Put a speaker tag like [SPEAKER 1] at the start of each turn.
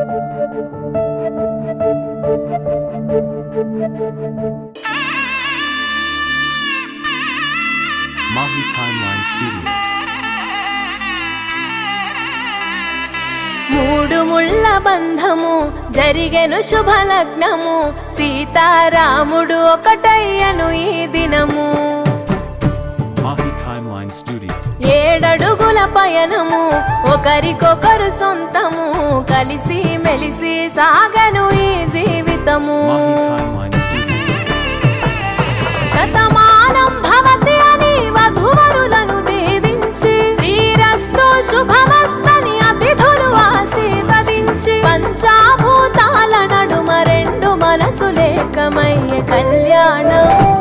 [SPEAKER 1] Mahi Timeline Studio.
[SPEAKER 2] మూడు ముళ్ళ బంధము జరిగెను శుభలగ్నము, సీతారాముడు ఒకటయ్యను ఈ దినము.
[SPEAKER 1] Mahi Timeline Studio.
[SPEAKER 2] ఏడడుగుల పయనము ఒకరికొకరు సొంతము, కలిసి మెలిసి సాగను ఈ జీవితము.
[SPEAKER 1] Mahi Timeline Studio.
[SPEAKER 2] Shatamanam Bhavati అని వధువరులను దీవించి, శ్రీరస్తు శుభమస్తని అతిథులు ఆశీర్వదించి, పంచాభూతాల నడుమ రెండు మనసులేకమయ్యే కళ్యాణం.